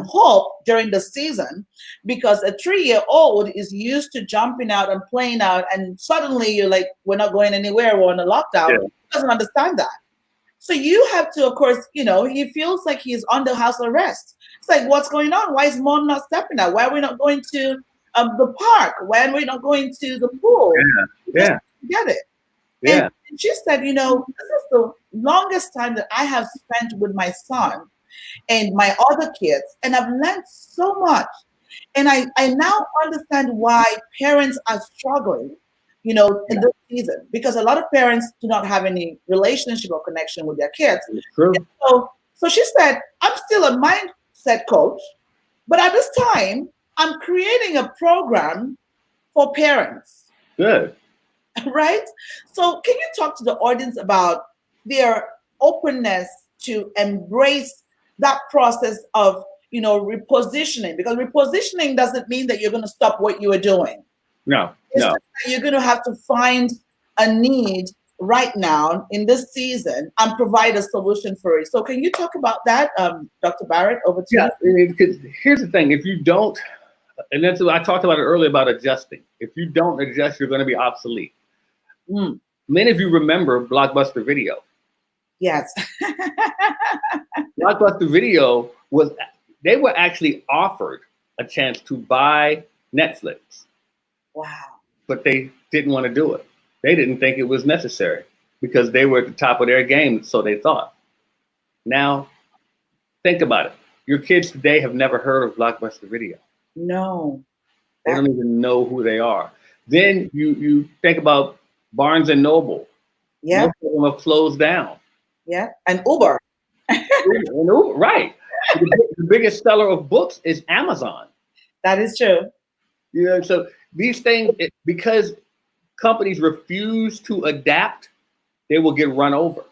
hope during the season because a 3-year-old is used to jumping out and playing out. And suddenly you're like, we're not going anywhere. We're on a lockdown. Yeah. He doesn't understand that. So you have to, of course, he feels like he's under house arrest. It's like, what's going on? Why is mom not stepping out? Why are we not going to the park? Why are we not going to the pool? Yeah. He just Yeah. get it. And Yeah. she said, this is the longest time that I have spent with my son and my other kids, and I've learned so much. And I now understand why parents are struggling, in Yeah. this season, because a lot of parents do not have any relationship or connection with their kids. It's true. So she said, I'm still a mindset coach, but at this time, I'm creating a program for parents, Good. right? So can you talk to the audience about their openness to embrace that process of, repositioning? Because repositioning doesn't mean that you're going to stop what you are doing. No. It's No. just that you're going to have to find a need right now in this season and provide a solution for it. So can you talk about that, Dr. Barrett? Over to Yeah. you. Because here's the thing: if you don't, and that's what I talked about it earlier about adjusting. If you don't adjust, you're going to be obsolete. Mm, Many of you remember Blockbuster Video. yes. Blockbuster Video they were actually offered a chance to buy Netflix, Wow. but they didn't want to do it. They didn't think it was necessary because they were at the top of their game, so they thought. Now, think about it. Your kids today have never heard of Blockbuster Video. No. They That, don't even know who they are. Then you think about Barnes and Noble. yeah. Most of them have closed down. Yeah. And Uber. Right. The biggest seller of books is Amazon. That is true. So these things, because companies refuse to adapt, they will get run over.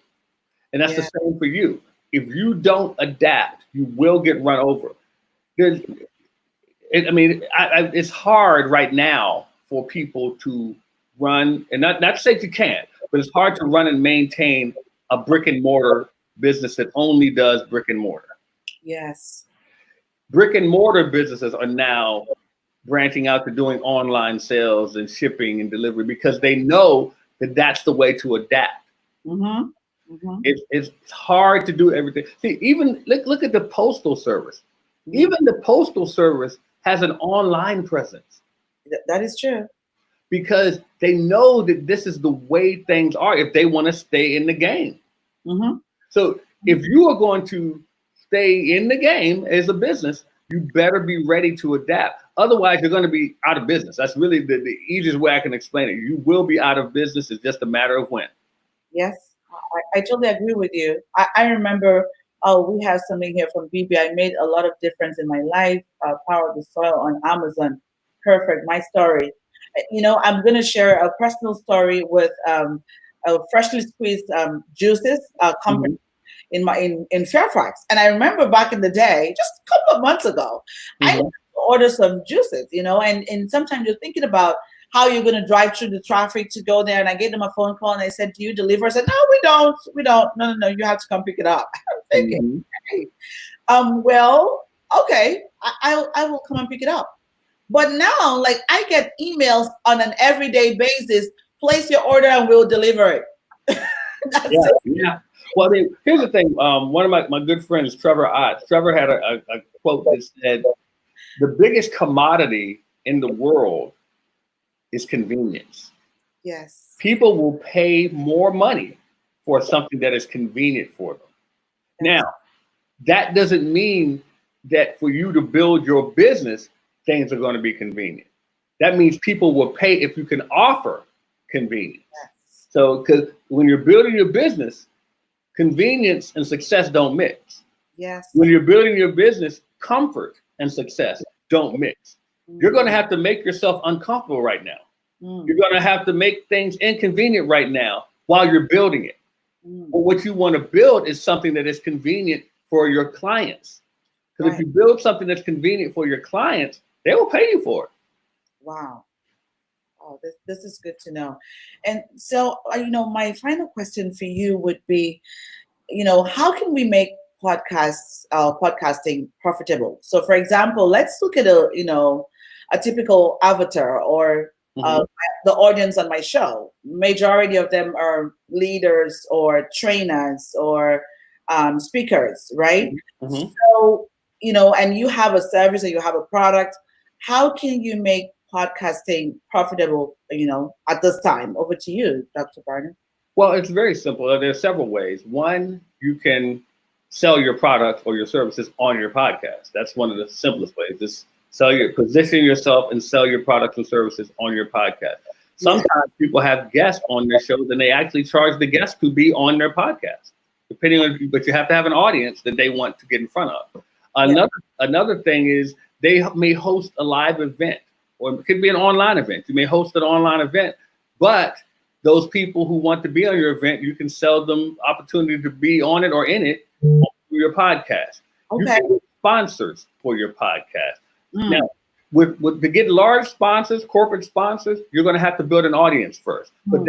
And that's the Yeah. same for you. If you don't adapt, you will get run over. There's, it's hard right now for people to run, and not to say you can't, but it's hard to run and maintain a brick and mortar business that only does brick and mortar. Yes. Brick and mortar businesses are now branching out to doing online sales and shipping and delivery because they know that that's the way to adapt. Mm-hmm. Mm-hmm. It's hard to do everything. See, even look at the postal service. Mm-hmm. Even the postal service has an online presence That is true. because they know that this is the way things are if they want to stay in the game. Mm-hmm. So if you are going to stay in the game as a business, you better be ready to adapt. Otherwise, you're going to be out of business. That's really the easiest way I can explain it. You will be out of business. It's just a matter of when. Yes. I totally agree with you. I remember we have something here from BB. I made a lot of difference in my life. Power of the Soil on Amazon. Perfect. My story. I'm going to share a personal story with a freshly squeezed juices company Mhm. in Fairfax. And I remember back in the day, just a couple of months ago, I Mhm. ordered some juices, and sometimes you're thinking about how you're going to drive through the traffic to go there. And I gave them a phone call and they said, do you deliver? I said, no, we don't. We don't. No, you have to come pick it up. I'm thinking, Mm-hmm. hey, well, okay, I will come and pick it up. But now, like, I get emails on an everyday basis. Place your order and we'll deliver it. That's Yeah, it. yeah. Well, I mean, here's the thing. One of my good friends, Trevor Ott, Trevor had a quote that said, the biggest commodity in the world is convenience. Yes. People will pay more money for something that is convenient for them. Yes. Now, that doesn't mean that for you to build your business, things are going to be convenient. That means people will pay if you can offer convenience. Yes. So, because when you're building your business, convenience and success don't mix. Yes. When you're building your business, comfort and success don't mix. You're going to have to make yourself uncomfortable right now. You're going to have to make things inconvenient right now while you're building it. But what you want to build is something that is convenient for your clients. Because if you build something that's convenient for your clients, they will pay you for it. Wow. Oh, this is good to know. And so, my final question for you would be, how can we make podcasting profitable? So, for example, let's look at a typical avatar or the audience on my show. Majority of them are leaders or trainers or speakers, right? Mm-hmm. So, and you have a service or you have a product. How can you make podcasting profitable, at this time? Over to you, Dr. Barnett. Well, it's very simple. There are several ways. One, you can sell your product or your services on your podcast. That's one of the simplest ways. Just position yourself and sell your products and services on your podcast. Sometimes people have guests on their shows and they actually charge the guests to be on their podcast, depending on, but you have to have an audience that they want to get in front of. Another thing is they may host a live event, or it could be an online event. You may host an online event, but those people who want to be on your event, you can sell them opportunity to be on it or in it through your podcast. You can get sponsors for your podcast. Now, to get large sponsors, corporate sponsors, you're going to have to build an audience first. But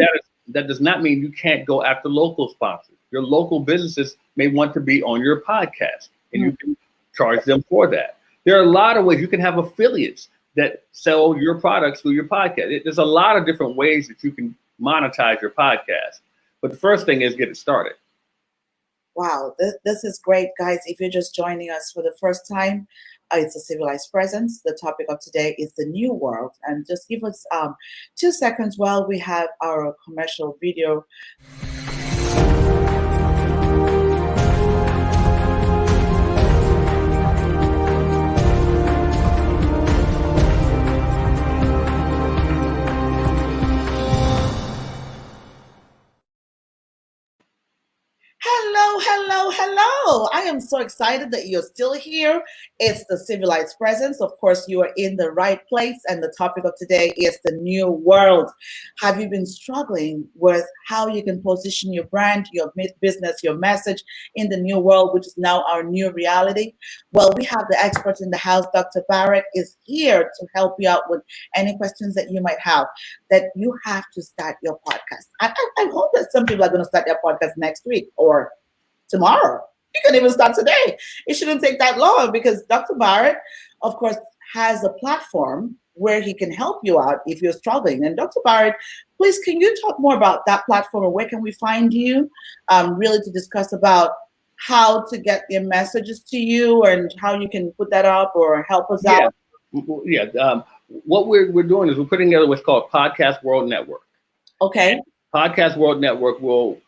that does not mean you can't go after local sponsors. Your local businesses may want to be on your podcast, and you can charge them for that. There are a lot of ways. You can have affiliates that sell your products through your podcast. There's a lot of different ways that you can monetize your podcast. But the first thing is get it started. Wow, this is great, guys. If you're just joining us for the first time, it's a civilized presence. The topic of today is the new world. And just give us 2 seconds while we have our commercial video. Hello. I am so excited that you're still here. It's the Civilized Presence. Of course, you are in the right place. And the topic of today is the new world. Have you been struggling with how you can position your brand, your business, your message in the new world, which is now our new reality? Well, we have the expert in the house. Dr. Barrett is here to help you out with any questions that you might have. That you have to start your podcast. I hope that some people are going to start their podcast next week or tomorrow. You can even start today. It shouldn't take that long because Dr. Barrett, of course, has a platform where he can help you out if you're struggling. And Dr. Barrett, please, can you talk more about that platform and where can we find you really to discuss about how to get their messages to you and how you can put that up or help us out? What we're doing is we're putting together what's called Podcast World Network. Okay. Podcast World Network will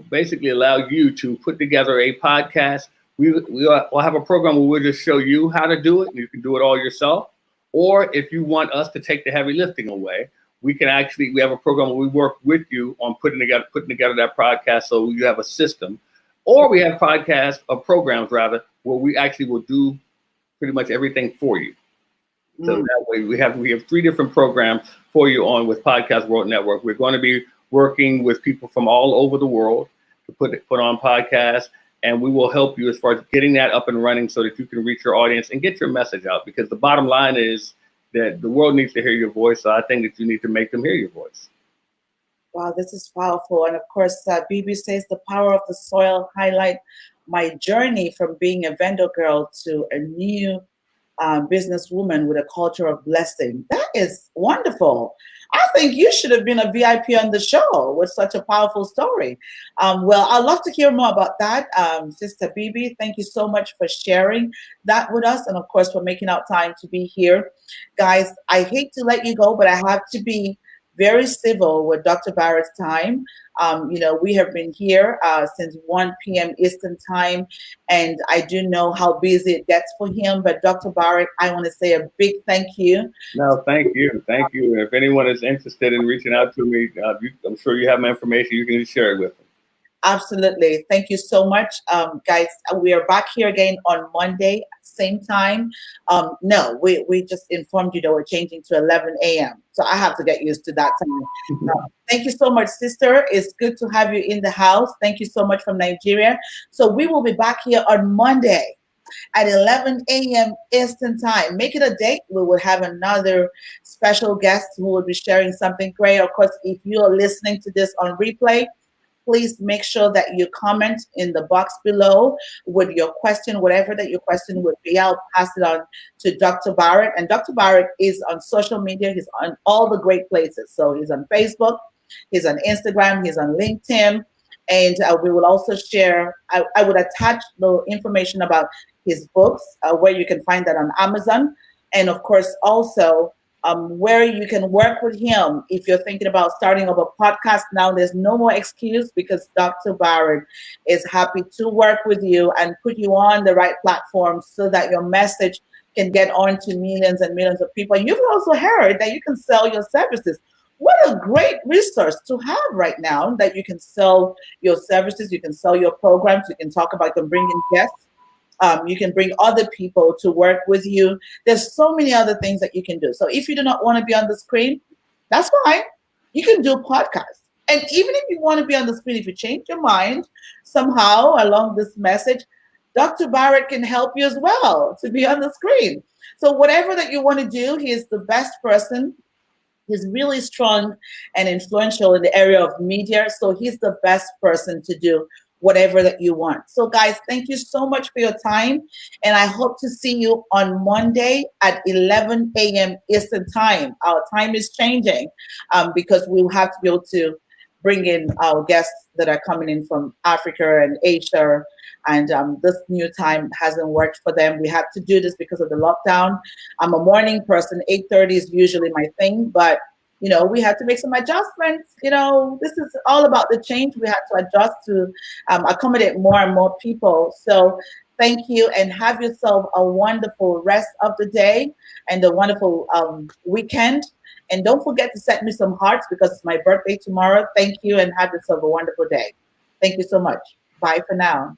basically allow you to put together a podcast. We'll have a program where we'll just show you how to do it, and you can do it all yourself. Or if you want us to take the heavy lifting away, we have a program where we work with you on putting together that podcast, so you have a system. Or we have programs rather, where we actually will do pretty much everything for you. So that way we have 3 different programs for you on with Podcast World Network. We're going to be working with people from all over the world to put on podcasts, and we will help you as far as getting that up and running so that you can reach your audience and get your message out. Because the bottom line is that the world needs to hear your voice. So I think that you need to make them hear your voice. Wow, this is powerful. And of course, BB says the power of the soil highlight my journey from being a vendor girl to a new businesswoman with a culture of blessing. That is wonderful. I think you should have been a VIP on the show with such a powerful story. Well, I'd love to hear more about that. Sister BB, thank you so much for sharing that with us and, of course, for making out time to be here. Guys, I hate to let you go, but I have to be very civil with Dr. Barrett's time. We have been here since 1 p.m. Eastern time, and I do know how busy it gets for him. But Dr. Barrett, I want to say a big thank you. No, thank you. Thank you. If anyone is interested in reaching out to me, I'm sure you have my information. You can just share it with them. Absolutely. Thank you so much. Guys, we are back here again on Monday, same time. No, we just informed you that we're changing to 11 a.m. So I have to get used to that time. Thank you so much, sister. It's good to have you in the house. Thank you so much from Nigeria. So we will be back here on Monday at 11 a.m. Eastern time. Make it a date. We will have another special guest who will be sharing something great. Of course, if you are listening to this on replay, please make sure that you comment in the box below with your question, whatever that your question would be. I'll pass it on to Dr. Barrett. And Dr. Barrett is on social media. He's on all the great places. So he's on Facebook, he's on Instagram, he's on LinkedIn. And we will also share, I would attach the information about his books, where you can find that on Amazon. And of course, also where you can work with him if you're thinking about starting up a podcast. Now there's no more excuse because Dr. Barrett is happy to work with you and put you on the right platform so that your message can get on to millions and millions of people. And you've also heard that you can sell your services. What a great resource to have right now, that you can sell your services, you can sell your programs, you can talk about, you can bring in guests. You can bring other people to work with you. There's so many other things that you can do. So if you do not want to be on the screen, that's fine. You can do podcasts. And even if you want to be on the screen, if you change your mind somehow along this message, Dr. Barrett can help you as well to be on the screen. So whatever that you want to do, he is the best person. He's really strong and influential in the area of media. So he's the best person to do whatever that you want. So guys, thank you so much for your time. And I hope to see you on Monday at 11 a.m. Eastern time. Our time is changing because we'll have to be able to bring in our guests that are coming in from Africa and Asia. And this new time hasn't worked for them. We have to do this because of the lockdown. I'm a morning person. 8:30 is usually my thing, but we have to make some adjustments. This is all about the change. We have to adjust to accommodate more and more people. So thank you, and have yourself a wonderful rest of the day and a wonderful weekend. And don't forget to send me some hearts because it's my birthday tomorrow. Thank you, and have yourself a wonderful day. Thank you so much. Bye for now.